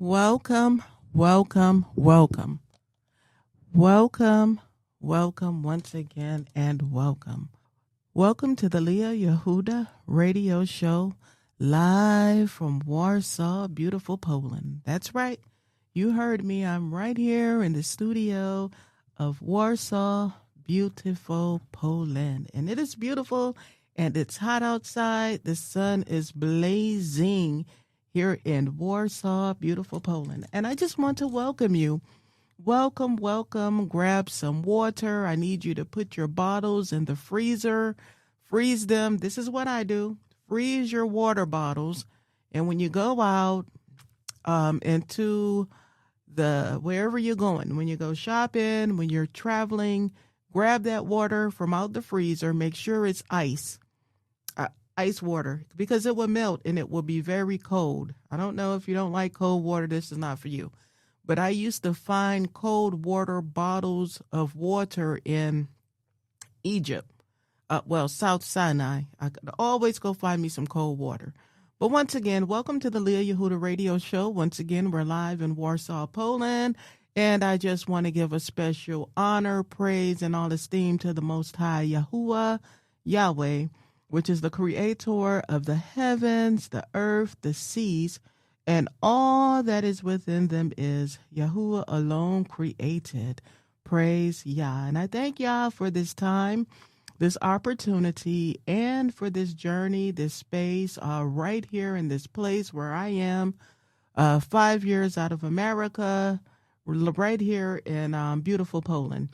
Welcome, welcome, welcome. Welcome, welcome once again, and welcome. Welcome to the Leah Yehuda radio show, live from Warsaw, beautiful Poland. That's right. You heard me. I'm right here in the studio of Warsaw, beautiful Poland. And it is beautiful and it's hot outside. The sun is blazing here in Warsaw, beautiful Poland. And I just want to welcome you. Welcome, welcome. Grab some water. I need you to put your bottles in the freezer, freeze them. This is what I do. Freeze your water bottles. And when you go out into the wherever you're going, when you go shopping, when you're traveling, grab that water from out the freezer. Make sure it's ice water, because it will melt and it will be very cold. I don't know if you don't like cold water, this is not for you. But I used to find cold water bottles of water in Egypt. South Sinai. I could always go find me some cold water. But once again, welcome to the Leah Yehuda radio show. Once again, we're live in Warsaw, Poland. And I just want to give a special honor, praise, and all esteem to the Most High Yahuwah, Yahweh, which is the creator of the heavens, the earth, the seas, and all that is within them is Yahuwah alone created. Praise Yah. And I thank Yah for this time, this opportunity, and for this journey, this space, right here in this place where I am, 5 years out of America, right here in beautiful Poland.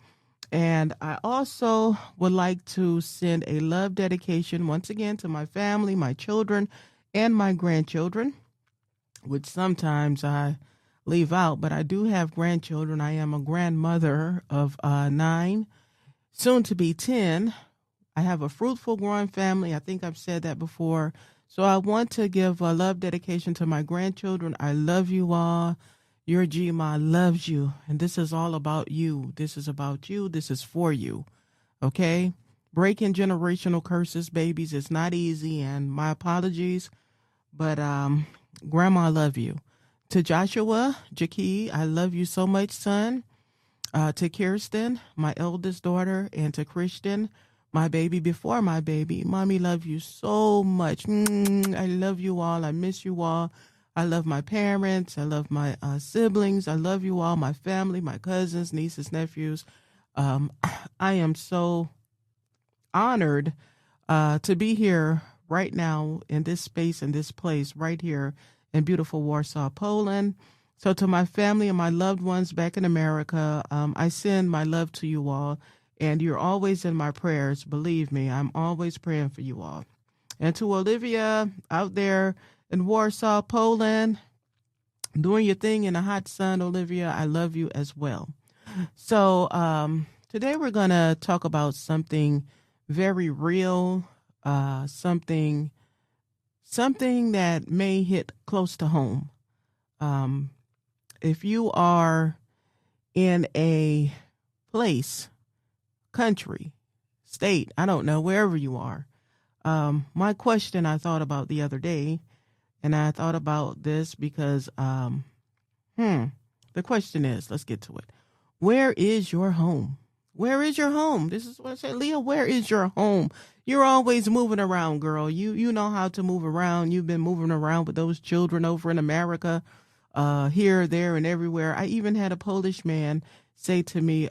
And I also would like to send a love dedication once again to my family, my children, and my grandchildren, which sometimes I leave out, but I do have grandchildren. I am a grandmother of 9, soon to be 10. I have a fruitful, growing family. I think I've said that before. So I want to give a love dedication to my grandchildren. I love you all. Your Gma loves you, and this is all about you. This is about you. This is for you, okay? Breaking generational curses, babies, it's not easy, and my apologies, but Grandma, I love you. To Joshua, Jackie, I love you so much, son. To Kirsten, my eldest daughter, and to Christian, my baby before my baby. Mommy, love you so much. I love you all. I miss you all. I love my parents. I love my siblings. I love you all, my family, my cousins, nieces, nephews. I am so honored to be here right now in this space, in this place, right here in beautiful Warsaw, Poland. So to my family and my loved ones back in America, I send my love to you all. And you're always in my prayers. Believe me, I'm always praying for you all. And to Olivia out there in Warsaw, Poland, doing your thing in the hot sun, Olivia, I love you as well. So today we're going to talk about something very real, something that may hit close to home. If you are in a place, country, state, I don't know, wherever you are, my question I thought about the other day, and I thought about this because, the question is, let's get to it. Where is your home? Where is your home? This is what I said, Leah, where is your home? You're always moving around, girl. You know how to move around. You've been moving around with those children over in America, here, there, and everywhere. I even had a Polish man say to me,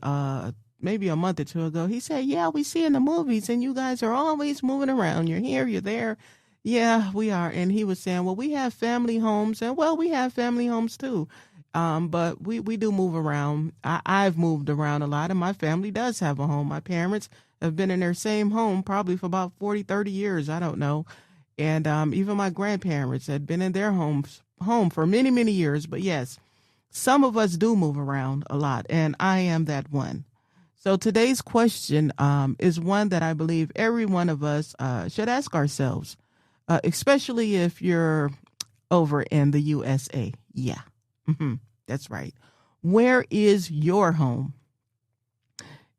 maybe a month or two ago, he said, yeah, we see in the movies and you guys are always moving around. You're here, you're there. Yeah, we are. And he was saying, well, we have family homes. And, well, we have family homes, too. But we do move around. I've moved around a lot, and my family does have a home. My parents have been in their same home probably for about 40, 30 years. I don't know. And even my grandparents had been in their home for many, many years. But, yes, some of us do move around a lot, and I am that one. So today's question is one that I believe every one of us should ask ourselves. Especially if you're over in the USA. Yeah, that's right. Where is your home?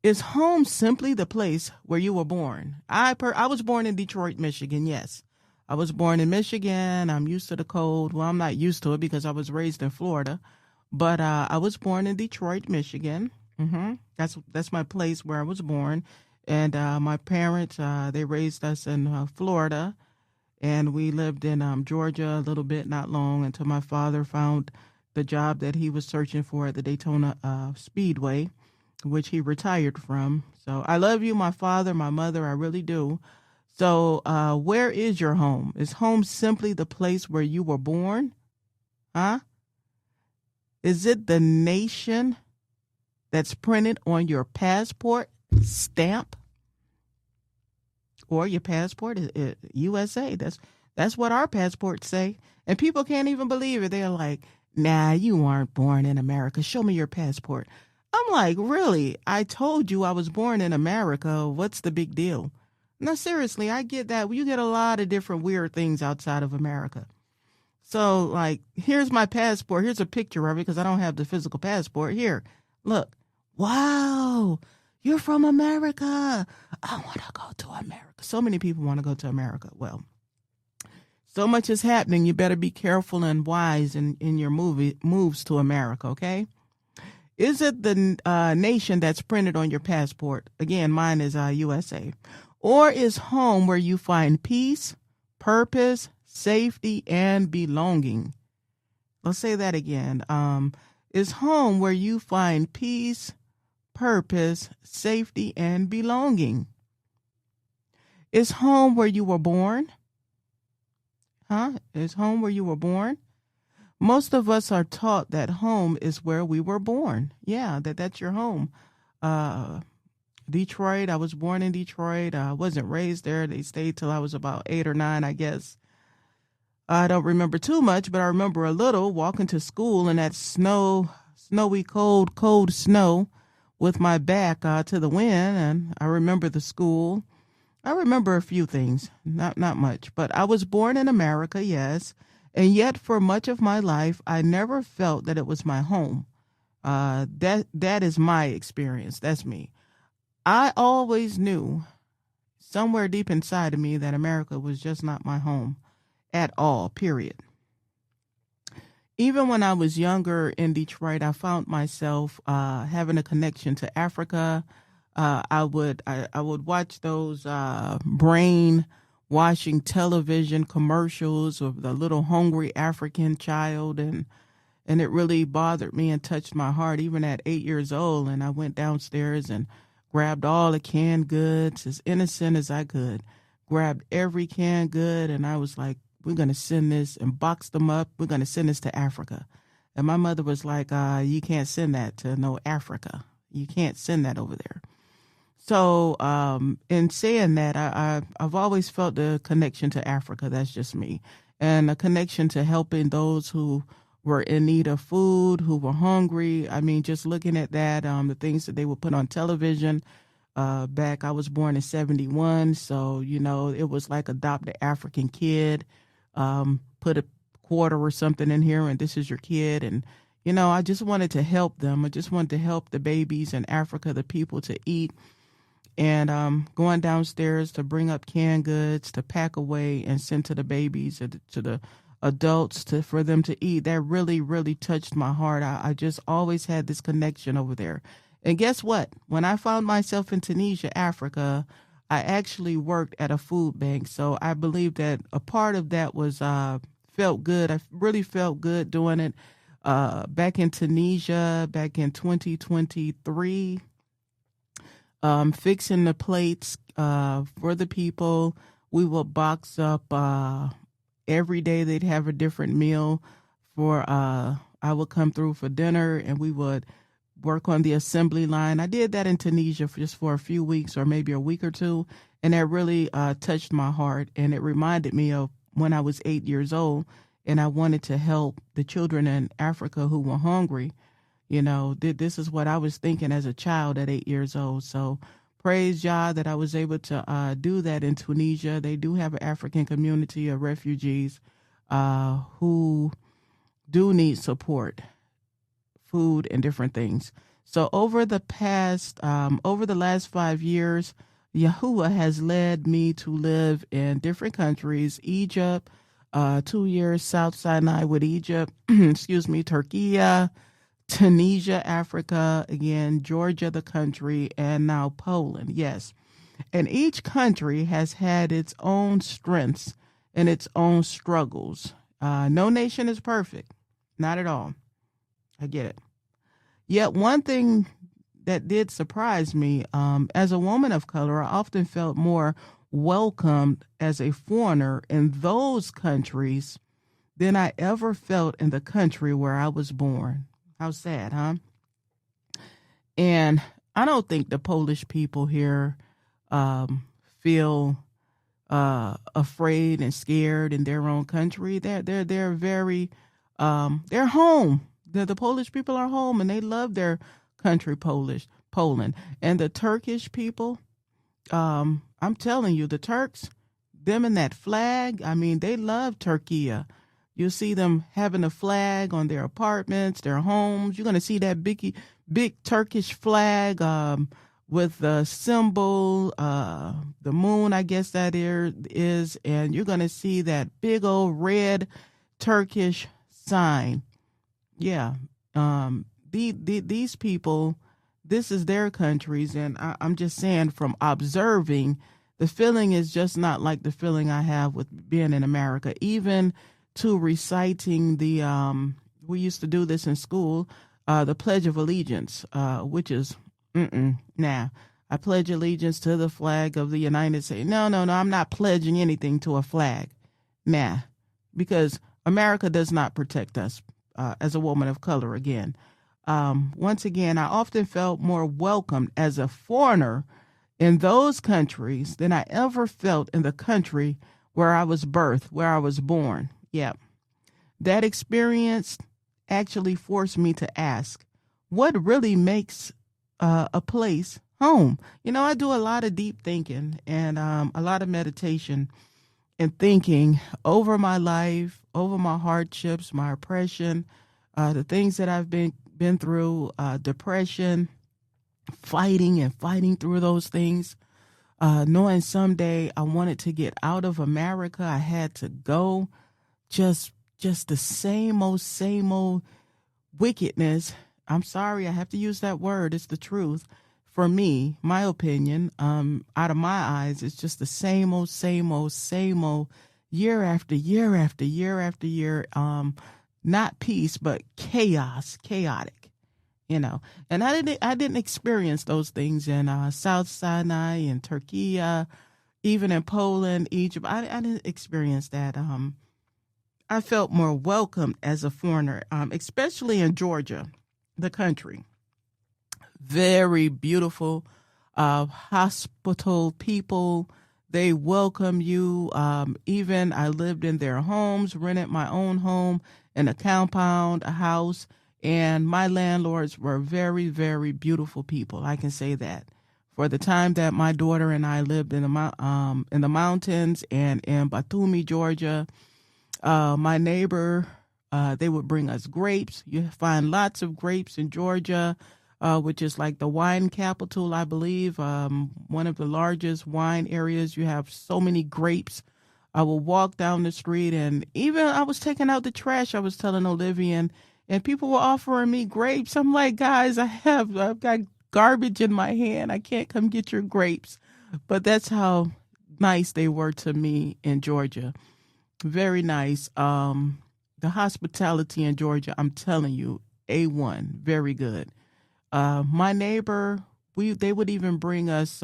Is home simply the place where you were born? I was born in Detroit, Michigan, yes. I was born in Michigan. I'm used to the cold. Well, I'm not used to it because I was raised in Florida, but I was born in Detroit, Michigan. That's my place where I was born, and my parents they raised us in Florida, and we lived in Georgia a little bit, not long, until my father found the job that he was searching for at the Daytona Speedway, which he retired from. So I love you, my father, my mother, I really do. So where is your home? Is home simply the place where you were born? Huh? Is it the nation that's printed on your passport stamp? Or your passport is USA. That's what our passports say. And people can't even believe it. They're like, nah, you aren't born in America. Show me your passport. I'm like, really? I told you I was born in America. What's the big deal? No, seriously, I get that. You get a lot of different weird things outside of America. So, like, here's my passport. Here's a picture of it because I don't have the physical passport. Here, look. Wow, you're from America. I want to go to America. So many people want to go to America. Well, so much is happening. You better be careful and wise in your moves to America, okay? Is it the nation that's printed on your passport? Again, mine is USA. Or is home where you find peace, purpose, safety, and belonging? Let's say that again. Is home where you find peace, purpose, safety, and belonging? Is home where you were born? Is home where you were born? Most of us are taught that home is where we were born. Yeah, that's your home. Detroit, I was born in Detroit. I wasn't raised there. They stayed till I was about 8 or 9, I guess. I don't remember too much, but I remember a little walking to school in that snowy, cold snow with my back to the wind. And I remember the school. I remember a few things, not much, but I was born in America, yes. And yet for much of my life, I never felt that it was my home. That is my experience. That's me. I always knew somewhere deep inside of me that America was just not my home at all, period. Even when I was younger in Detroit, I found myself having a connection to Africa. I would watch those brain washing television commercials of the little hungry African child, and it really bothered me and touched my heart even at 8 years old. And I went downstairs and grabbed all the canned goods, as innocent as I could, grabbed every canned good, and I was like, we're going to send this and box them up. We're going to send this to Africa. And my mother was like, you can't send that to no Africa. You can't send that over there. So in saying that, I've always felt the connection to Africa. That's just me. And a connection to helping those who were in need of food, who were hungry. I mean, just looking at that, the things that they would put on television. Back, I was born in 1971. So, it was like adopt an African kid. Put a quarter or something in here and this is your kid. And, I just wanted to help them. I just wanted to help the babies in Africa, the people to eat. And going downstairs to bring up canned goods, to pack away and send to the babies, to the adults, for them to eat. That really, really touched my heart. I just always had this connection over there. And guess what? When I found myself in Tunisia, Africa, I actually worked at a food bank. So I believe that a part of that was felt good. I really felt good doing it back in Tunisia, back in 2023, fixing the plates for the people. We would box up every day. They'd have a different meal for I would come through for dinner, and we would work on the assembly line. I did that in Tunisia just for a few weeks or maybe a week or two, and that really touched my heart. And it reminded me of when I was 8 years old, and I wanted to help the children in Africa who were hungry. This is what I was thinking as a child at 8 years old. So praise Yah that I was able to do that in Tunisia. They do have an African community of refugees who do need support, food and different things. So over the last 5 years, Yahuwah has led me to live in different countries: Egypt, 2 years, South Sinai with Egypt, excuse me, Turkey, Tunisia, Africa, again, Georgia, the country, and now Poland. Yes. And each country has had its own strengths and its own struggles. No nation is perfect. Not at all. I get it. Yet one thing that did surprise me, as a woman of color, I often felt more welcomed as a foreigner in those countries than I ever felt in the country where I was born. How sad, huh? And I don't think the Polish people here feel afraid and scared in their own country. They're very they're home. The Polish people are home and they love their country, Poland. And the Turkish people, I'm telling you, the Turks, them and that flag, I mean, they love Turkey. You see them having a flag on their apartments, their homes. You're going to see that big Turkish flag with the symbol, the moon, I guess that is, and you're going to see that big old red Turkish sign. Yeah. These people, this is their countries, and I'm just saying from observing, the feeling is just not like the feeling I have with being in America. Even to reciting we used to do this in school, the Pledge of Allegiance, which is, nah. I pledge allegiance to the flag of the United States. No, I'm not pledging anything to a flag. Nah, because America does not protect us as a woman of color again. Once again, I often felt more welcomed as a foreigner in those countries than I ever felt in the country where I was birthed, where I was born. Yeah. That experience actually forced me to ask, what really makes a place home? You know, I do a lot of deep thinking and a lot of meditation and thinking over my life, over my hardships, my oppression, the things that I've been through, depression, fighting through those things, knowing someday I wanted to get out of America. I had to go. Just the same old wickedness. I'm sorry, I have to use that word. It's the truth. For me, my opinion, out of my eyes, it's just the same old, year after year after year after year. Not peace, but chaotic. And I didn't experience those things in South Sinai and Turkey, even in Poland, Egypt. I didn't experience that. I felt more welcome as a foreigner, especially in Georgia, the country. Very beautiful, hospitable people. They welcome you. Even I lived in their homes, rented my own home in a compound, a house, and my landlords were very, very beautiful people. I can say that. For the time that my daughter and I lived in the mountains and in Batumi, Georgia, my neighbor, they would bring us grapes. You find lots of grapes in Georgia, which is like the wine capital, I believe, one of the largest wine areas. You have so many grapes. I will walk down the street, and even I was taking out the trash. I was telling Olivia, and people were offering me grapes. I'm like, guys, I've got garbage in my hand. I can't come get your grapes. But that's how nice they were to me in Georgia. Very nice. The hospitality in Georgia, I'm telling you, A1, very good. My neighbor, they would even bring us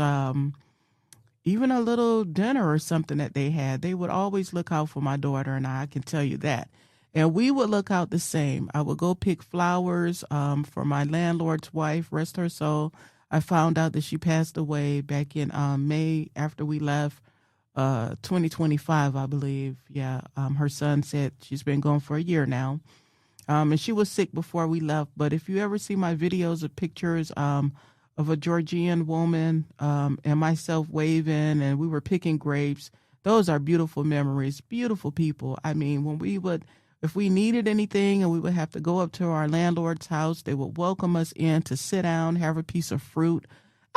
even a little dinner or something that they had. They would always look out for my daughter and I can tell you that. And we would look out the same. I would go pick flowers for my landlord's wife, rest her soul. I found out that she passed away back in May after we left, 2025, I believe. Yeah, her son said she's been gone for a year now. And she was sick before we left. But if you ever see my videos of pictures of a Georgian woman and myself waving and we were picking grapes, those are beautiful memories, beautiful people. I mean, if we needed anything and we would have to go up to our landlord's house, they would welcome us in to sit down, have a piece of fruit.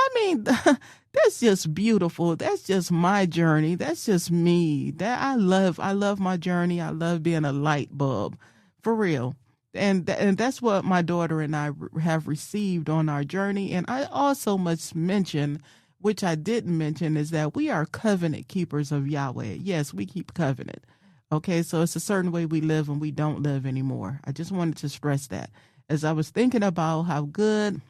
I mean, that's just beautiful. That's just my journey. That's just me. That I love my journey. I love being a light bulb, for real. And that's what my daughter and I have received on our journey. And I also must mention, which I didn't mention, is that we are covenant keepers of Yahweh. Yes, we keep covenant. Okay, so it's a certain way we live and we don't live anymore. I just wanted to stress that. As I was thinking about how good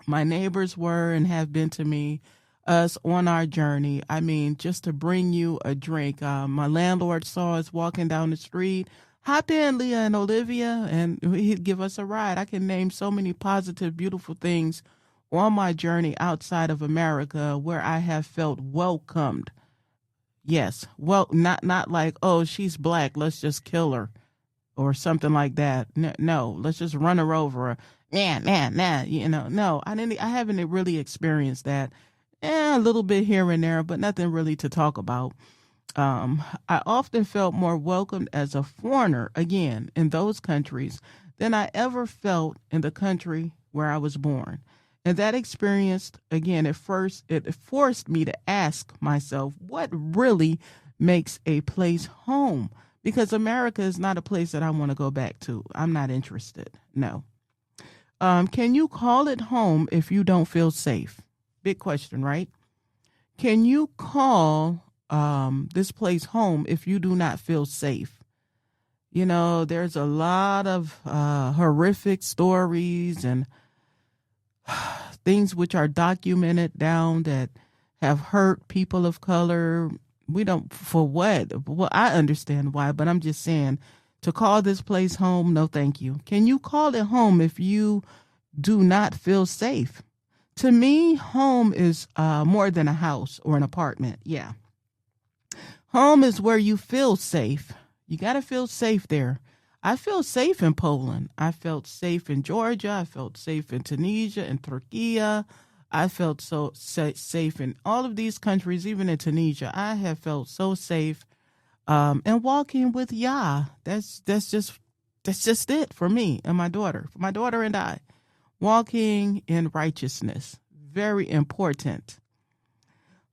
my neighbors were and have been to me, us on our journey. I mean, just to bring you a drink. My landlord saw us walking down the street. Hop in, Leah and Olivia, and he'd give us a ride. I can name so many positive, beautiful things on my journey outside of America where I have felt welcomed. Yes, well, not like, oh, she's black, let's just kill her or something like that. No, let's just run her over. No, I haven't really experienced that. A little bit here and there, but nothing really to talk about. I often felt more welcomed as a foreigner, again, in those countries than I ever felt in the country where I was born. And that experience, again, at first, it forced me to ask myself, what really makes a place home? Because America is not a place that I want to go back to. I'm not interested. No. Can you call it home if you don't feel safe? Big question, right? Can you call this place home if you do not feel safe? You know, there's a lot of horrific stories and things which are documented down that have hurt people of color. We don't, for what? Well, I understand why, but I'm just saying, to call this place home, no thank you. Can you call it home if you do not feel safe? To me, home is more than a house or an apartment. Yeah. Home is where you feel safe. You got to feel safe there. I feel safe in Poland. I felt safe in Georgia. I felt safe in Tunisia and Turkey. I felt so safe in all of these countries, even in Tunisia. I have felt so safe. And walking with Yah, that's just it for me and my daughter. For my daughter and I, walking in righteousness, very important.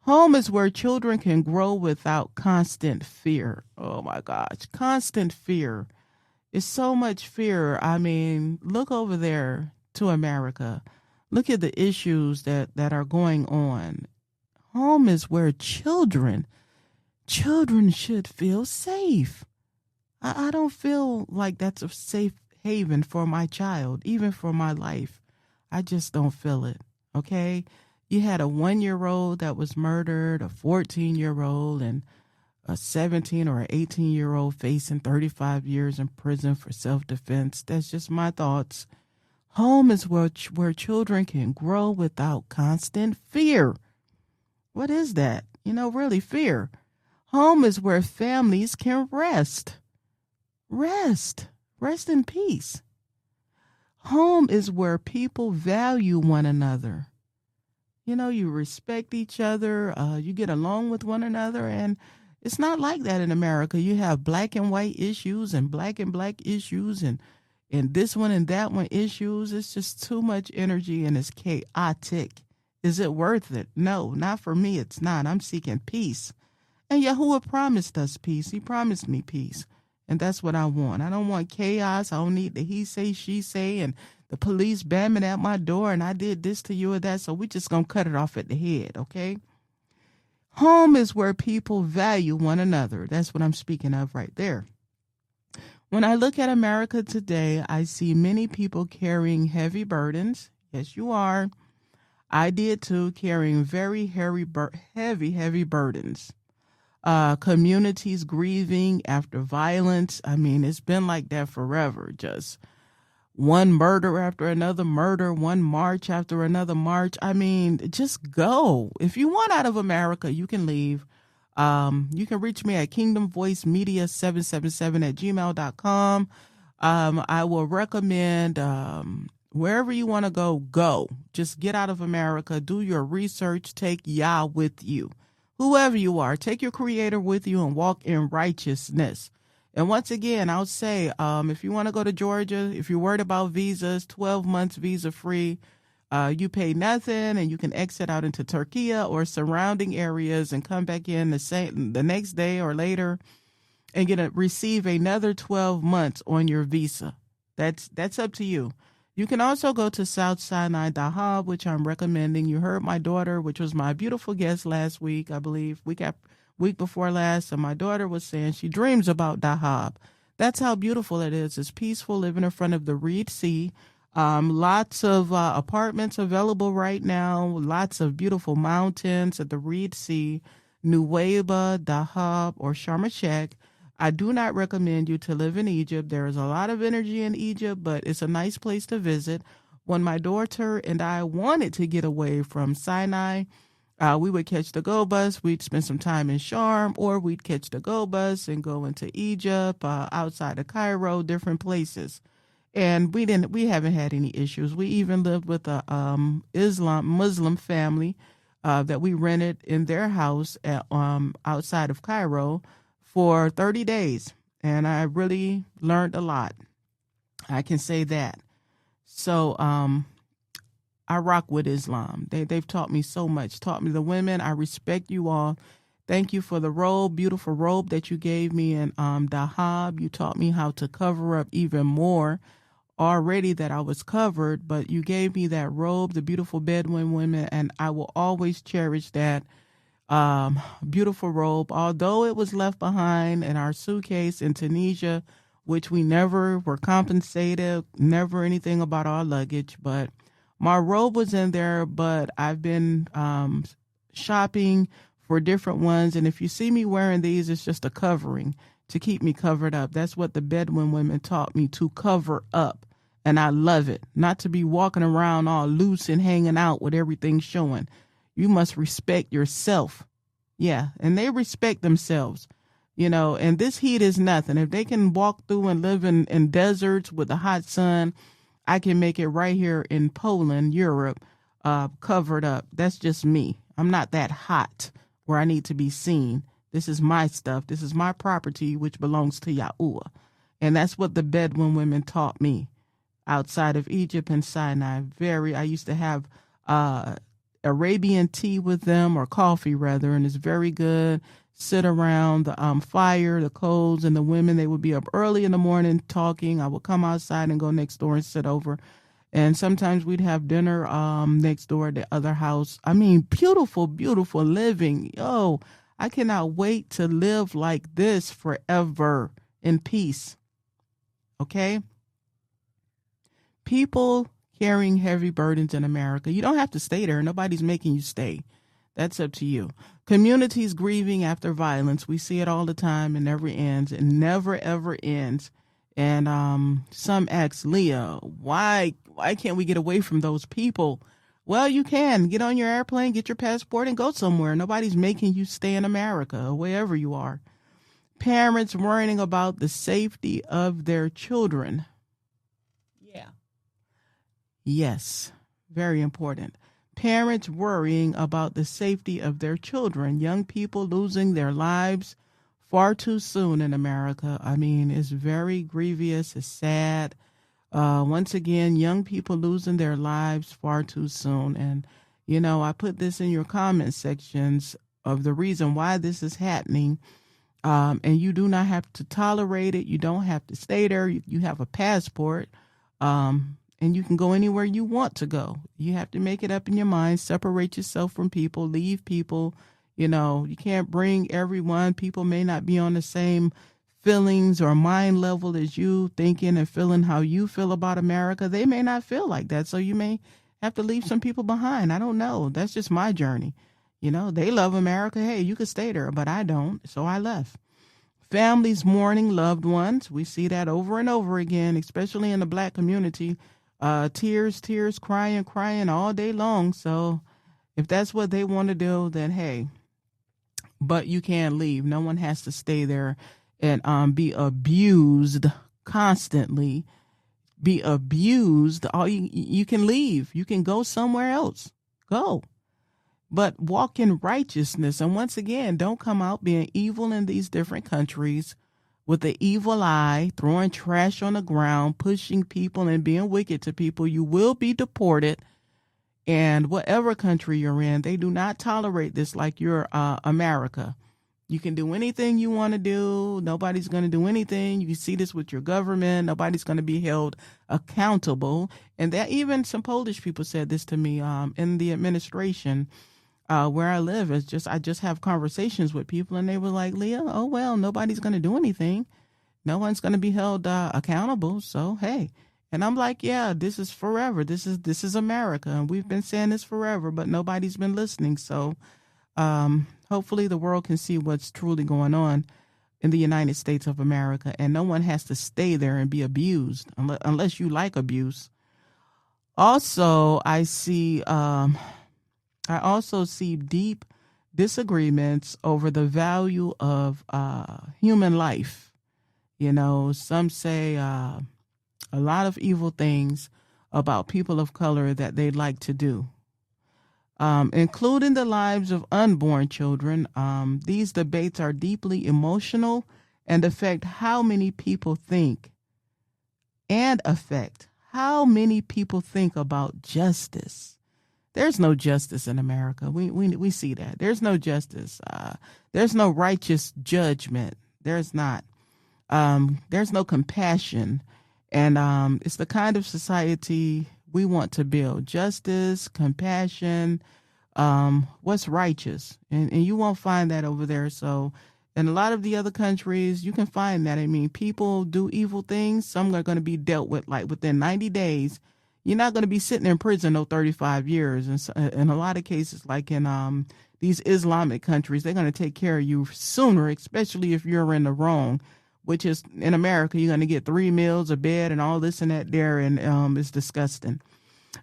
Home is where children can grow without constant fear. Oh my gosh, constant fear. It's so much fear. I mean, look over there to America. Look at the issues that are going on. Home is where children should feel safe. I don't feel like that's a safe haven for my child, even for my life. I just don't feel it. Okay? You had a 1-year-old that was murdered, a 14-year-old, and a 17 or an 18-year-old facing 35 years in prison for self-defense. That's just my thoughts. Home is where children can grow without constant fear. What is that? You know, really, fear. Home is where families can rest. Rest in peace. Home is where people value one another. You know, you respect each other, you get along with one another, and it's not like that in America. You have black and white issues and black issues and this one and that one issues. It's just too much energy and it's chaotic. Is it worth it? No, not for me. It's not. I'm seeking peace. And Yahuwah promised us peace. He promised me peace. And that's what I want. I don't want chaos. I don't need the he say, she say, and the police bamming at my door and I did this to you or that. So we just going to cut it off at the head, okay? Home is where people value one another. That's what I'm speaking of right there. When I look at America today, I see many people carrying heavy burdens. Yes, you are. I did too, carrying very heavy burdens. Communities grieving after violence. I mean, it's been like that forever. Just one murder after another murder, one march after another march. I mean, just go. If you want out of America, you can leave. You can reach me at kingdomvoicemedia777@gmail.com. I will recommend wherever you want to go. Just get out of America. Do your research. Take Yah with you. Whoever you are, take your creator with you and walk in righteousness. And once again, I'll say, if you want to go to Georgia, if you're worried about visas, 12 months visa free, You pay nothing, and you can exit out into Turkey or surrounding areas and come back in the next day or later and receive another 12 months on your visa. That's up to you. You can also go to South Sinai Dahab, which I'm recommending. You heard my daughter, which was my beautiful guest last week, I believe, week before last, and my daughter was saying she dreams about Dahab. That's how beautiful it is. It's peaceful, living in front of the Reed Sea. Lots of apartments available right now. Lots of beautiful mountains at the Reed Sea, Nuweiba, Dahab, or Sharm el-Sheikh. I do not recommend you to live in Egypt. There is a lot of energy in Egypt, but it's a nice place to visit. When my daughter and I wanted to get away from Sinai, we would catch the go bus. We'd spend some time in Sharm, or we'd catch the go bus and go into Egypt, outside of Cairo, different places. And we haven't had any issues. We even lived with a Muslim family that we rented in their house outside of Cairo for 30 days. And I really learned a lot. I can say that. So I rock with Islam. They've taught me so much, taught me the women. I respect you all. Thank you for the robe, beautiful robe that you gave me in Dahab. You taught me how to cover up even more already that I was covered, but you gave me that robe, the beautiful Bedouin women, and I will always cherish that beautiful robe. Although it was left behind in our suitcase in Tunisia, which we never were compensated, never anything about our luggage, but my robe was in there. But I've been shopping for different ones, and if you see me wearing these, it's just a covering to keep me covered up. That's what the Bedouin women taught me, to cover up. And I love it. Not to be walking around all loose and hanging out with everything showing. You must respect yourself. Yeah, and they respect themselves, and this heat is nothing. If they can walk through and live in deserts with the hot sun, I can make it right here in Poland, Europe, covered up. That's just me. I'm not that hot where I need to be seen. This is my stuff. This is my property, which belongs to Yahuwah. And that's what the Bedouin women taught me outside of Egypt and Sinai. I used to have Arabian tea with them, or coffee rather, and it's very good. Sit around the fire, the coals, and the women, they would be up early in the morning talking. I would come outside and go next door and sit over. And sometimes we'd have dinner next door at the other house. I mean, beautiful, beautiful living. I cannot wait to live like this forever in peace. Okay? People carrying heavy burdens in America. You don't have to stay there. Nobody's making you stay. That's up to you. Communities grieving after violence. We see it all the time. It never ends. It never, ever ends. And some ask, Leah, why can't we get away from those people? Well, you can. Get on your airplane, get your passport, and go somewhere. Nobody's making you stay in America or wherever you are. Parents worrying about the safety of their children. Yeah. Yes, very important. Parents worrying about the safety of their children. Young people losing their lives far too soon in America. I mean, it's very grievous. It's sad. Once again, young people losing their lives far too soon. And, I put this in your comment sections of the reason why this is happening. And you do not have to tolerate it. You don't have to stay there. You have a passport. And you can go anywhere you want to go. You have to make it up in your mind, separate yourself from people, leave people. You can't bring everyone. People may not be on the same feelings or mind level as you, thinking and feeling how you feel about America. They may not feel like that. So you may have to leave some people behind. I don't know. That's just my journey. They love America. Hey, you could stay there, but I don't. So I left. Families mourning loved ones. We see that over and over again, especially in the Black community. Tears, crying all day long. So if that's what they want to do, then hey, but you can't leave. No one has to stay there and be abused constantly. Be abused. You can leave. You can go somewhere else. Go. But walk in righteousness. And once again, don't come out being evil in these different countries with the evil eye, throwing trash on the ground, pushing people and being wicked to people. You will be deported. And whatever country you're in, they do not tolerate this like you're America. You can do anything you want to do. Nobody's going to do anything. You see this with your government. Nobody's going to be held accountable. And that even some Polish people said this to me in the administration where I live. I just have conversations with people, and they were like, Leah, oh, well, nobody's going to do anything. No one's going to be held accountable. So, hey. And I'm like, yeah, this is forever. This is America. And we've been saying this forever, but nobody's been listening. So hopefully the world can see what's truly going on in the United States of America. And no one has to stay there and be abused unless you like abuse. Also, I also see deep disagreements over the value of human life. You know, some say a lot of evil things about people of color that they'd like to do, including the lives of unborn children. These debates are deeply emotional and affect how many people think about justice. There's no justice in America. We see that. There's no justice. There's no righteous judgment. There's not. There's no compassion. And it's the kind of society we want to build. Justice, compassion, what's righteous. And you won't find that over there. So in a lot of the other countries, you can find that. I mean, people do evil things. Some are going to be dealt with like within 90 days. You're not going to be sitting in prison no 35 years. And so, in a lot of cases, like in these Islamic countries, they're going to take care of you sooner, especially if you're in the wrong. Which is in America, you're going to get 3 meals, a bed, and all this and that there, and it's disgusting.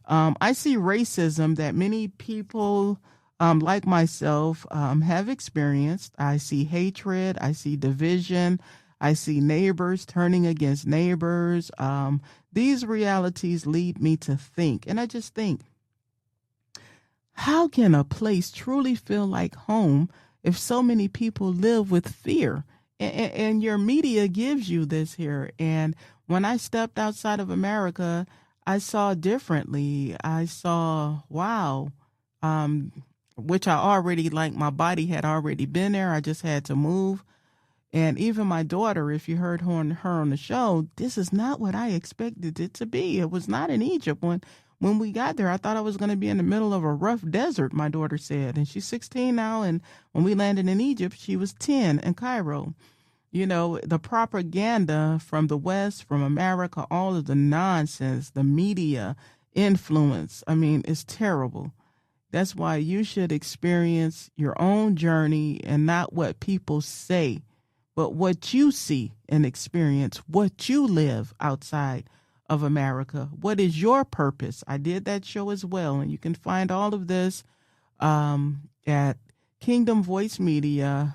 I see racism that many people like myself have experienced. I see hatred. I see division. I see neighbors turning against neighbors. These realities lead me to think, and I just think, how can a place truly feel like home if so many people live with fear? And your media gives you this here. And when I stepped outside of America, I saw differently. I saw, wow, which I already, like, my body had already been there. I just had to move. And even my daughter, if you heard her on the show, this is not what I expected it to be. It was not in Egypt. When we got there, I thought I was going to be in the middle of a rough desert, my daughter said. And she's 16 now. And when we landed in Egypt, she was 10 in Cairo. You know, the propaganda from the West, from America, all of the nonsense, the media influence, I mean, it's terrible. That's why you should experience your own journey and not what people say, but what you see and experience, what you live outside of America. What is your purpose? I did that show as well, and you can find all of this at Kingdom Voice Media.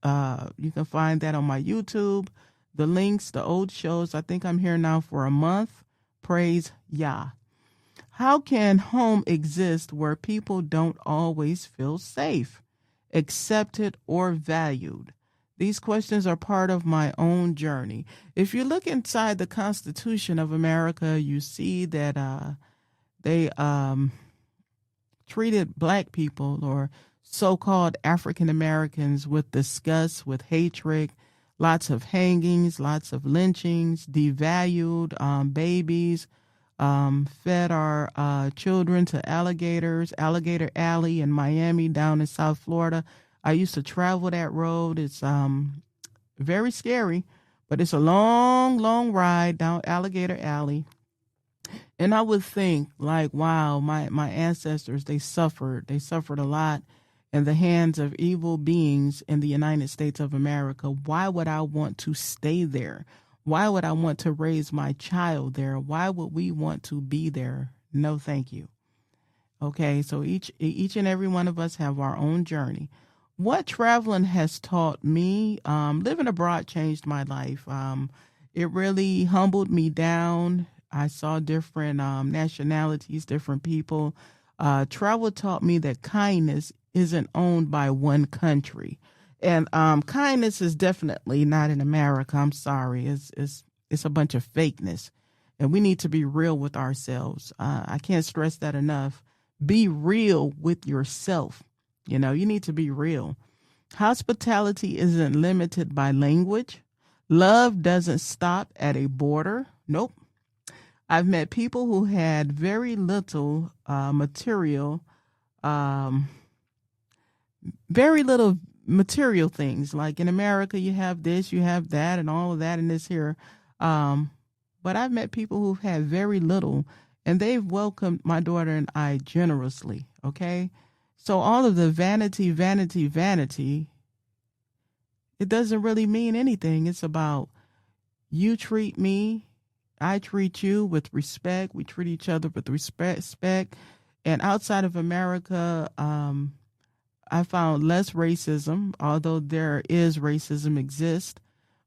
You can find that on my YouTube, the links, the old shows. I think I'm here now for a month. Praise Yah. How can home exist where people don't always feel safe, accepted, or valued? These questions are part of my own journey. If you look inside the Constitution of America, you see that they treated black people or so-called African Americans with disgust, with hatred, lots of hangings, lots of lynchings, devalued babies, fed our children to alligators, Alligator Alley in Miami, down in South Florida. I used to travel that road. It's very scary, but it's a long, long ride down Alligator Alley. And I would think, like, wow, my ancestors, they suffered a lot in the hands of evil beings in the United States of America. Why would I want to stay there? Why would I want to raise my child there? Why would we want to be there? No, thank you. Okay, so each and every one of us have our own journey. What traveling has taught me, living abroad changed my life. It really humbled me down. I saw different nationalities, different people. Travel taught me that kindness isn't owned by one country. And kindness is definitely not in America. I'm sorry. It's a bunch of fakeness. And we need to be real with ourselves. I can't stress that enough. Be real with yourself. You know, you need to be real. Hospitality isn't limited by language. Love doesn't stop at a border. Nope. I've met people who had very little um, very little material things. Like in America, you have this, you have that, and all of that in this here. Um, but I've met people who've had very little, and they've welcomed my daughter and I generously. Okay. So all of the vanity, vanity, vanity, it doesn't really mean anything. It's about you treat me, I treat you with respect. We treat each other with respect. And outside of America, I found less racism, although there is racism exists,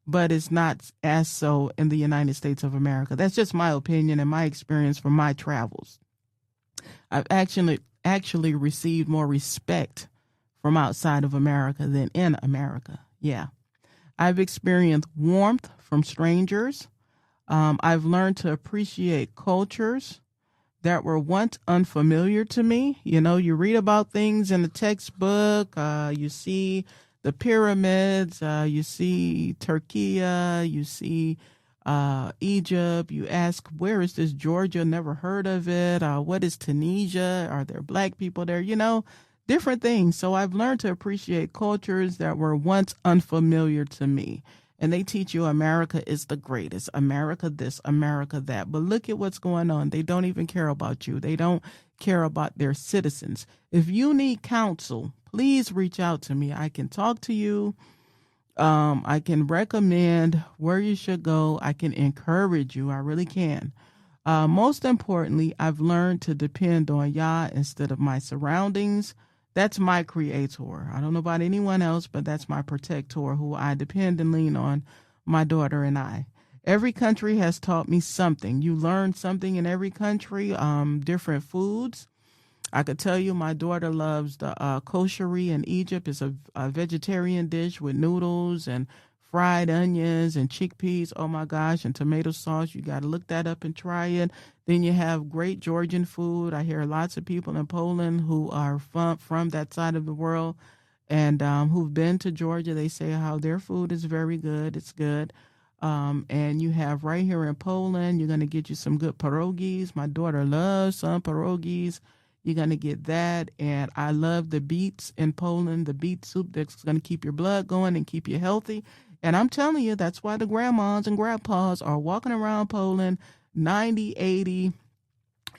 but it's not as so in the United States of America. That's just my opinion and my experience from my travels. I've actually received more respect from outside of America than in America. Yeah. I've experienced warmth from strangers. I've learned to appreciate cultures that were once unfamiliar to me. You know, you read about things in the textbook, you see the pyramids, you see Turkey, you see Egypt. You ask, where is this Georgia? Never heard of it. What is Tunisia? Are there black people there? You know, different things. So I've learned to appreciate cultures that were once unfamiliar to me. And they teach you America is the greatest, America this, America that. But look at what's going on. They don't even care about you. They don't care about their citizens. If you need counsel, please reach out to me. I can talk to you. I can recommend where you should go. I can encourage you. I really can. Most importantly, I've learned to depend on Yah instead of my surroundings. That's my creator. I don't know about anyone else, but that's my protector who I depend and lean on, my daughter and I. Every country has taught me something. You learn something in every country, different foods. I could tell you my daughter loves the koshery in Egypt. It's a vegetarian dish with noodles and fried onions and chickpeas. Oh my gosh, and tomato sauce. You got to look that up and try it. Then you have great Georgian food. I hear lots of people in Poland who are from that side of the world and who've been to Georgia. They say how their food is very good. It's good. And you have right here in Poland, you're going to get you some good pierogies. My daughter loves some pierogies. You're going to get that. And I love the beets in Poland, the beet soup that's going to keep your blood going and keep you healthy. And I'm telling you, that's why the grandmas and grandpas are walking around Poland 90, 80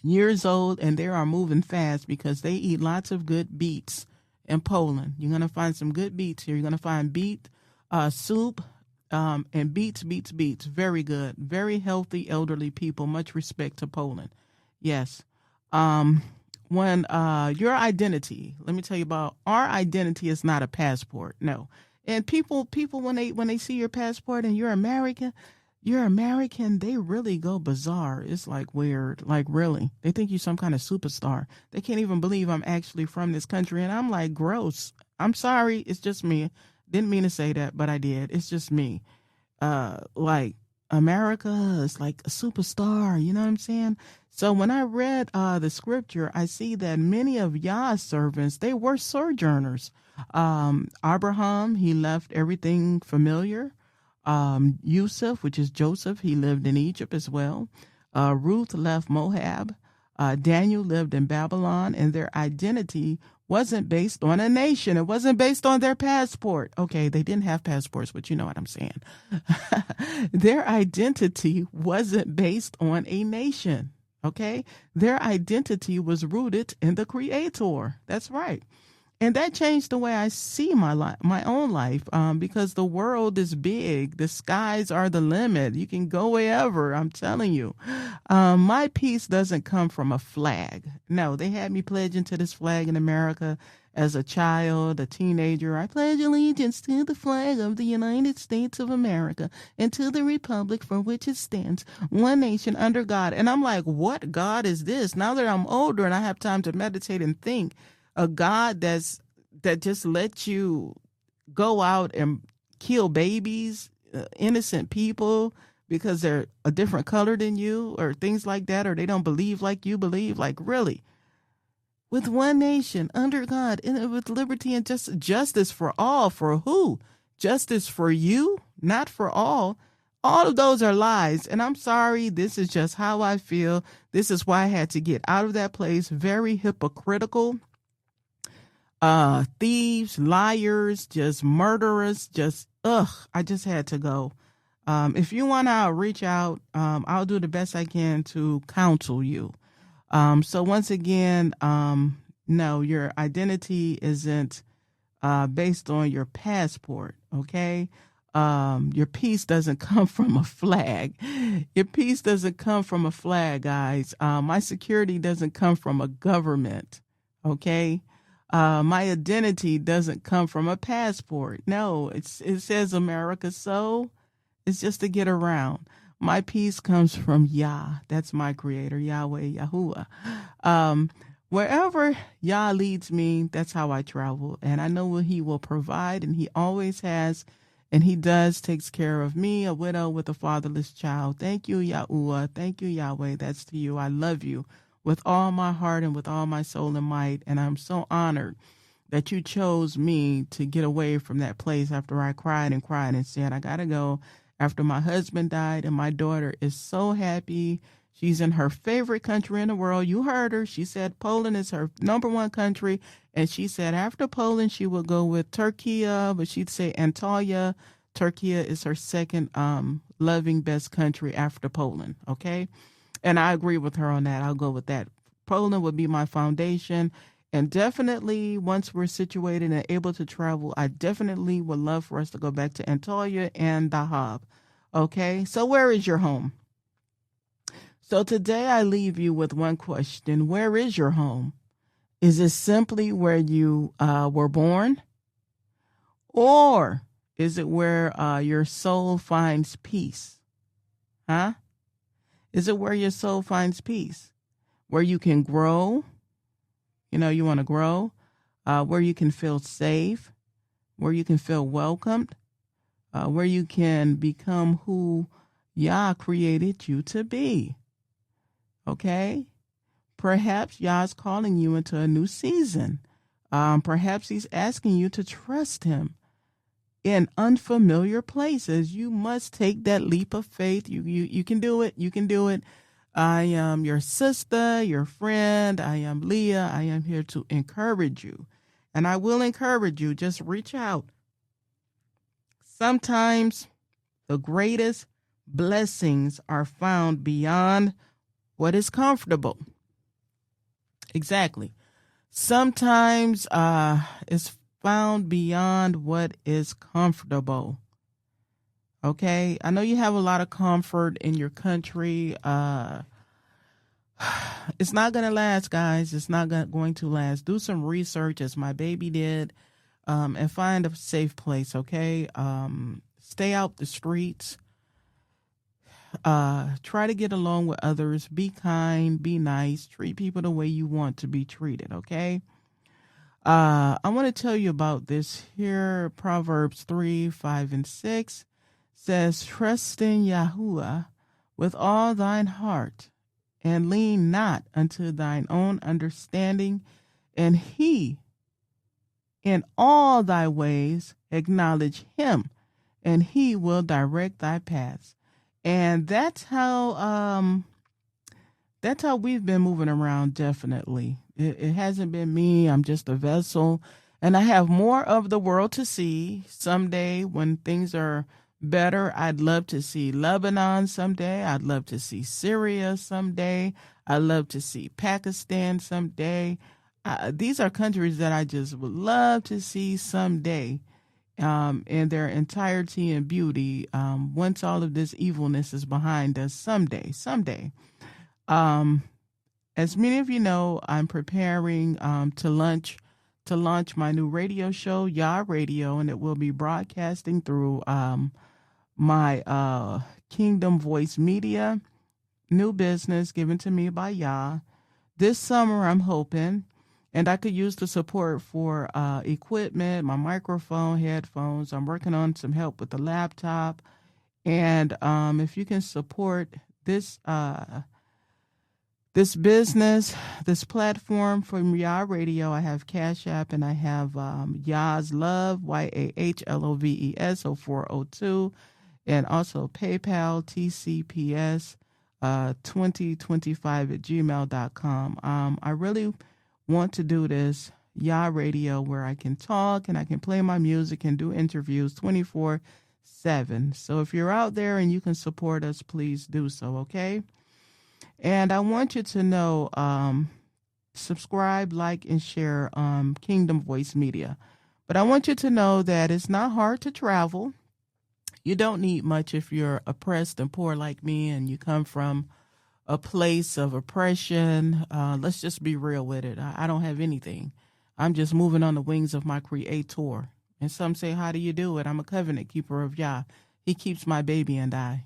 years old, and they are moving fast because they eat lots of good beets in Poland. You're going to find some good beets here. You're going to find beet soup and beets. Very good. Very healthy elderly people. Much respect to Poland. Yes. When your identity, let me tell you about our identity is not a passport. No. And people when they see your passport and you're American, they really go bizarre. It's like weird, like really. They think you're some kind of superstar. They can't even believe I'm actually from this country. And I'm like, gross. I'm sorry. It's just me. Didn't mean to say that, but I did. It's just me. Like America is like a superstar. You know what I'm saying? So when I read the scripture, I see that many of Yah's servants, they were sojourners. Abraham, he left everything familiar. Yusuf, which is Joseph, he lived in Egypt as well. Ruth left Moab. Daniel lived in Babylon, and their identity wasn't based on a nation. It wasn't based on their passport. Okay, they didn't have passports, but you know what I'm saying. Their identity wasn't based on a nation. Okay, their identity was rooted in the Creator. That's right. And that changed the way I see my own life, because the world is big. The skies are the limit. You can go wherever, I'm telling you. My peace doesn't come from a flag. No, they had me pledging to this flag in America as a child, a teenager. I pledge allegiance to the flag of the United States of America and to the republic for which it stands, one nation under God. And I'm like, what God is this? Now that I'm older and I have time to meditate and think, a God that just lets you go out and kill babies, innocent people because they're a different color than you or things like that, or they don't believe like you believe. Like, really? with one nation under God, and with liberty and justice for all. For who? Justice for you, not for all. All of those are lies. And I'm sorry, this is just how I feel. This is why I had to get out of that place. Very hypocritical. Thieves, liars, just murderers, I just had to go. If you want to reach out, I'll do the best I can to counsel you. So once again, no, your identity isn't based on your passport, okay? Your peace doesn't come from a flag. Your peace doesn't come from a flag, guys. My security doesn't come from a government, okay? My identity doesn't come from a passport. No, it says America, so it's just to get around. My peace comes from Yah. That's my creator, Yahweh, Yahuwah. Wherever Yah leads me, that's how I travel. And I know what he will provide, and he always has, and he takes care of me, a widow with a fatherless child. Thank you, Yahuwah. Thank you, Yahweh. That's to you. I love you with all my heart and with all my soul and might. And I'm so honored that you chose me to get away from that place after I cried and said, I got to go. After my husband died, and my daughter is so happy. She's in her favorite country in the world. You heard her. She said Poland is her number one country. And she said after Poland, she would go with Turkey, but she'd say Antalya. Turkey is her second loving best country after Poland. Okay. And I agree with her on that. I'll go with that. Poland would be my foundation. And definitely once we're situated and able to travel, I definitely would love for us to go back to Antalya and Dahab. Okay, so where is your home? So today I leave you with one question. Where is your home? Is it simply where you were born? Or is it where your soul finds peace? Huh? Is it where your soul finds peace? Where you can grow? You want to grow? Where you can feel safe? Where you can feel welcomed? Where you can become who Yah created you to be. Okay? Perhaps Yah's calling you into a new season. Perhaps he's asking you to trust him in unfamiliar places. You must take that leap of faith. You can do it. You can do it. I am your sister, your friend. I am Leah. I am here to encourage you. And I will encourage you. Just reach out. Sometimes the greatest blessings are found beyond what is comfortable. Exactly. Sometimes it's found beyond what is comfortable. Okay? I know you have a lot of comfort in your country. It's not going to last, guys. It's not going to last. Do some research, as my baby did, and find a safe place, okay? Stay out the streets. Try to get along with others. Be kind. Be nice. Treat people the way you want to be treated, okay? I want to tell you about this here. Proverbs 3, 5, and 6 says, trust in Yahuwah with all thine heart, and lean not unto thine own understanding, and he in all thy ways acknowledge him, and he will direct thy paths. And that's how we've been moving around. Definitely, it hasn't been me. I'm just a vessel, and I have more of the world to see. Someday, when things are better, I'd love to see Lebanon someday. I'd love to see Syria someday. I'd love to see Pakistan someday. These are countries that I just would love to see someday, in their entirety and beauty, once all of this evilness is behind us someday. As many of you know, I'm preparing to launch my new radio show, Yah Radio, and it will be broadcasting through my Kingdom Voice Media, new business given to me by Yah. This summer, I'm hoping, and I could use the support for equipment, my microphone, headphones. I'm working on some help with the laptop. And if you can support this this business, this platform from Yah Radio. I have Cash App and I have Yah's Love, YAHLOVES, 0402, and also PayPal, TCPS 2025 at gmail.com. I really want to do this Yah Radio where I can talk and I can play my music and do interviews 24/7. So if you're out there and you can support us, please do so, okay? And I want you to know, subscribe, like, and share Kingdom Voice Media. But I want you to know that it's not hard to travel. You don't need much if you're oppressed and poor like me and you come from a place of oppression. Let's just be real with it. I don't have anything. I'm just moving on the wings of my Creator. And some say, how do you do it? I'm a covenant keeper of Yah. He keeps my baby and I,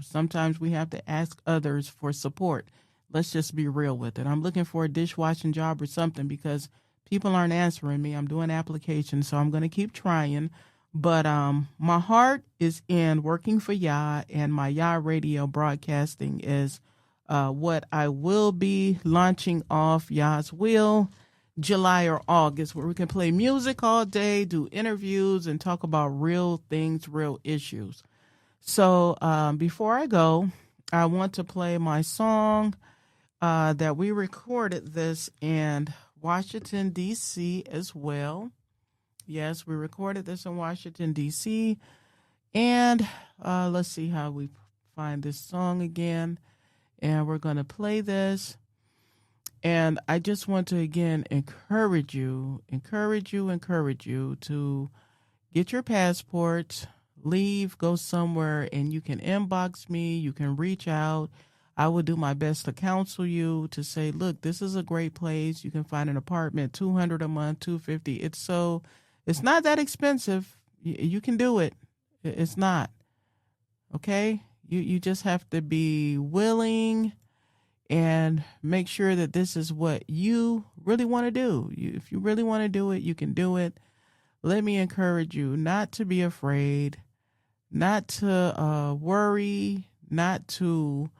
sometimes we have to ask others for support. Let's just be real with it. I'm looking for a dishwashing job or something because people aren't answering me. I'm doing applications, so I'm going to keep trying. But my heart is in working for Yah, and my Yah Radio broadcasting is what I will be launching off Yah's will, July or August, where we can play music all day, do interviews, and talk about real things, real issues. So before I go, I want to play my song that we recorded this in Washington, D.C. as well. Yes, we recorded this in Washington, D.C. And let's see how we find this song again. And we're going to play this. And I just want to, again, encourage you to get your passports, leave, go somewhere, and you can inbox me. You can reach out. I will do my best to counsel you to say, look, this is a great place. You can find an apartment, $200 a month, $250. It's not that expensive. You can do it. It's not. Okay? You just have to be willing and make sure that this is what you really want to do. If you really want to do it, you can do it. Let me encourage you not to be afraid, not to worry, not to,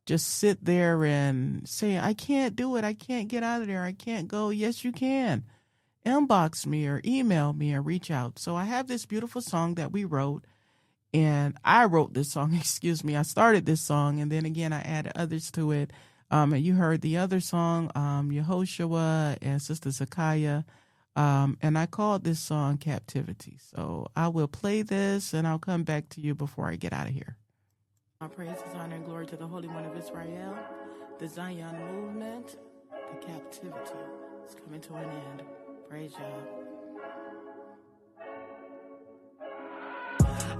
just sit there and say, I can't do it. I can't get out of there. I can't go. Yes, you can. Inbox me or email me or reach out. So I have this beautiful song that we wrote. And I wrote this song, I started this song, and then again, I added others to it. And you heard the other song, Yehoshua and Sister Zakaya. And I called this song Captivity. So I will play this, and I'll come back to you before I get out of here. Our praises, honor, and glory to the Holy One of Israel, the Zion movement, the captivity is coming to an end. Praise Yah.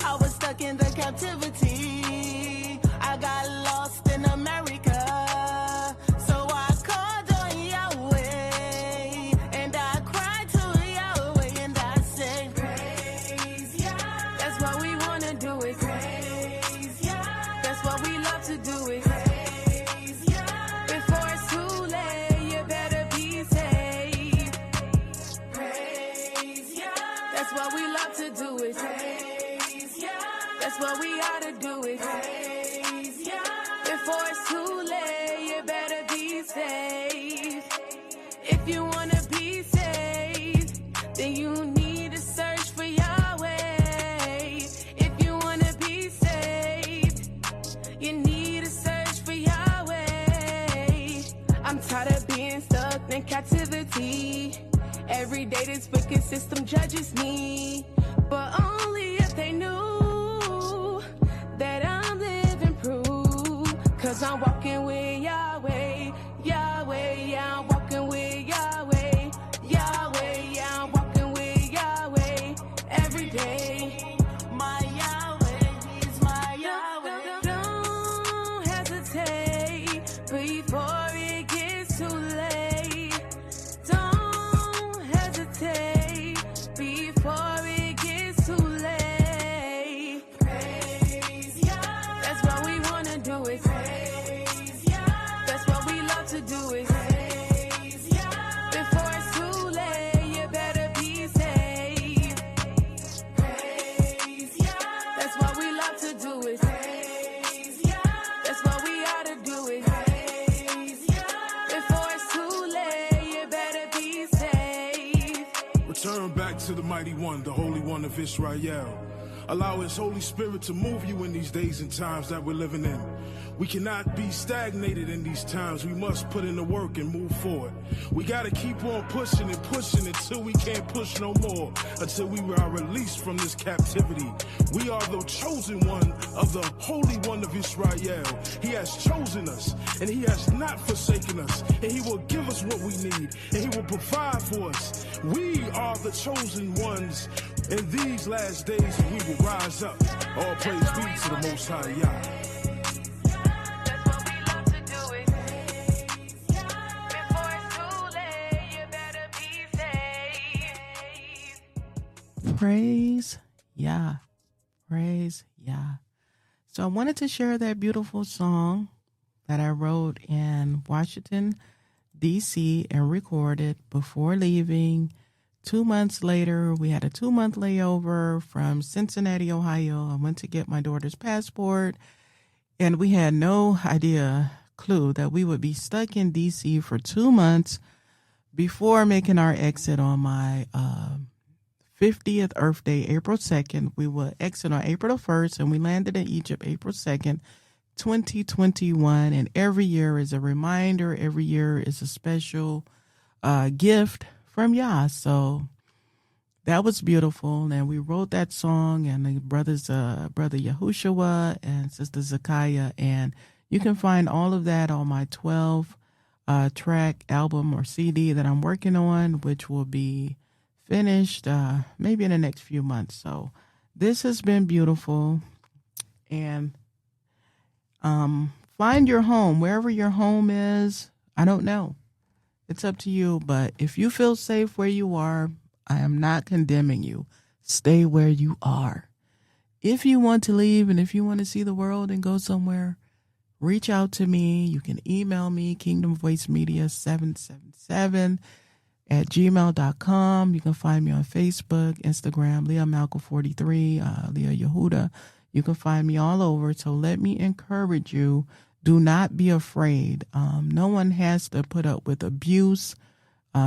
I was stuck in the captivity. I got lost in America. So I called on Yahweh. And I cried to Yahweh. And I said, praise Yah. That's what we want to do it. Praise Yah. That's what we love to do it. Praise Yah. Before it's too late, you better be saved. Praise Yah. That's what we love to do it. That's what we ought to do it. Praise Yah. Before it's too late, you better be saved. If you want to be saved, then you need to search for Yahweh. If you want to be saved, you need to search for Yahweh. I'm tired of being stuck in captivity. Every day this wicked system judges me. But only if they knew that I'm living proof. Cause I'm walking with Yahweh, Yahweh, yeah, I'm walking with Yahweh, Yahweh, yeah, I'm walking with Yahweh every day. My Yahweh is my Yahweh. Don't hesitate before it gets too late. Don't hesitate before it gets too late. Praise Yah. That's what we want to do it. Praise Yah. That's what to the mighty one, the Holy One of Israel. Allow his Holy Spirit to move you in these days and times that we're living in. We cannot be stagnated in these times. We must put in the work and move forward. We got to keep on pushing and pushing until we can't push no more, until we are released from this captivity. We are the chosen one of the Holy One of Israel. He has chosen us, and he has not forsaken us, and he will give us what we need, and he will provide for us. We are the chosen ones in these last days, and we will rise up. All praise be to the Most High Yah. Praise Yah. Praise Yah. So I wanted to share that beautiful song that I wrote in Washington, D.C. and recorded before leaving. 2 months later, we had a 2-month layover from Cincinnati, Ohio. I went to get my daughter's passport, and we had no clue that we would be stuck in D.C. for 2 months before making our exit on my 50th Earth Day, April 2nd. We will exit on April the 1st, and we landed in Egypt April 2nd, 2021. And every year is a reminder. Every year is a special gift from Yah. So that was beautiful. And we wrote that song, and the brothers, Brother Yahushua and Sister Zakaya. And you can find all of that on my 12 track album or CD that I'm working on, which will be finished maybe in the next few months. So this has been beautiful. And find your home, wherever your home is. I don't know. It's up to you. But if you feel safe where you are, I am not condemning you. Stay where you are. If you want to leave and if you want to see the world and go somewhere, reach out to me. You can email me, kingdomvoicemedia777@gmail.com. You can find me on Facebook, Instagram, Leah Malcolm 43, Leah Yehuda. You can find me all over. So let me encourage you. Do not be afraid. No one has to put up with abuse,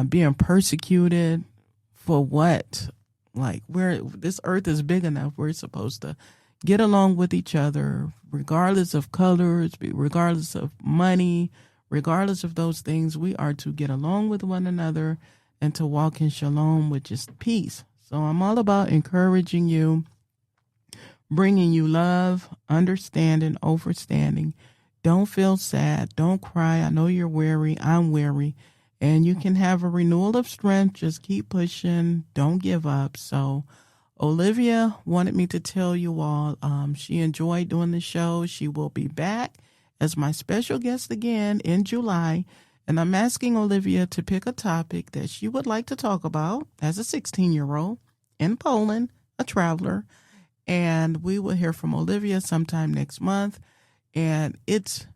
being persecuted for what? Like, this earth is big enough. We're supposed to get along with each other, regardless of colors, regardless of money, regardless of those things. We are to get along with one another and to walk in shalom, which is peace. So I'm all about encouraging you, bringing you love, understanding, overstanding. Don't feel sad. Don't cry. I know you're weary. I'm weary. And you can have a renewal of strength. Just keep pushing. Don't give up. So Olivia wanted me to tell you all she enjoyed doing the show. She will be back as my special guest again in July. And I'm asking Olivia to pick a topic that she would like to talk about as a 16-year-old in Poland, a traveler. And we will hear from Olivia sometime next month. And it's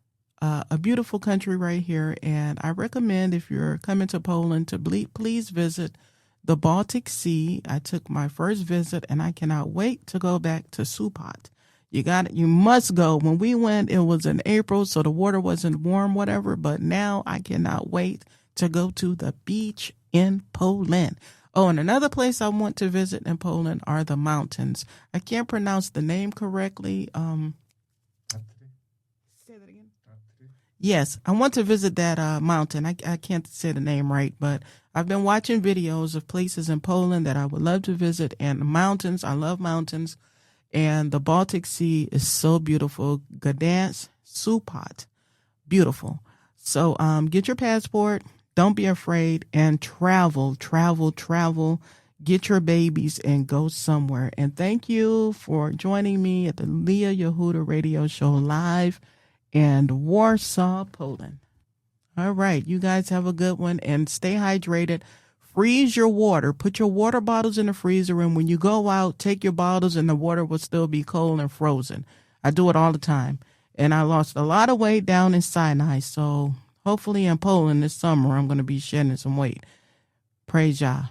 a beautiful country right here. And I recommend, if you're coming to Poland, to please visit the Baltic Sea. I took my first visit, and I cannot wait to go back to Supot. You must go. When we went, it was in April, so the water wasn't warm, whatever. But now I cannot wait to go to the beach in Poland. Oh, and another place I want to visit in Poland are the mountains. I can't pronounce the name correctly. Say that again. Yes, I want to visit that mountain. I can't say the name right, but I've been watching videos of places in Poland that I would love to visit. And the mountains, I love mountains. And the Baltic Sea is so beautiful. Gdansk, Supot, beautiful. So get your passport. Don't be afraid, and travel. Get your babies and go somewhere. And thank you for joining me at the Leah Yehuda radio show live in Warsaw, Poland. All right. You guys have a good one, and stay hydrated. Freeze your water. Put your water bottles in the freezer, and when you go out, take your bottles, and the water will still be cold and frozen. I do it all the time. And I lost a lot of weight down in Sinai, so hopefully in Poland this summer I'm going to be shedding some weight. Praise Yah.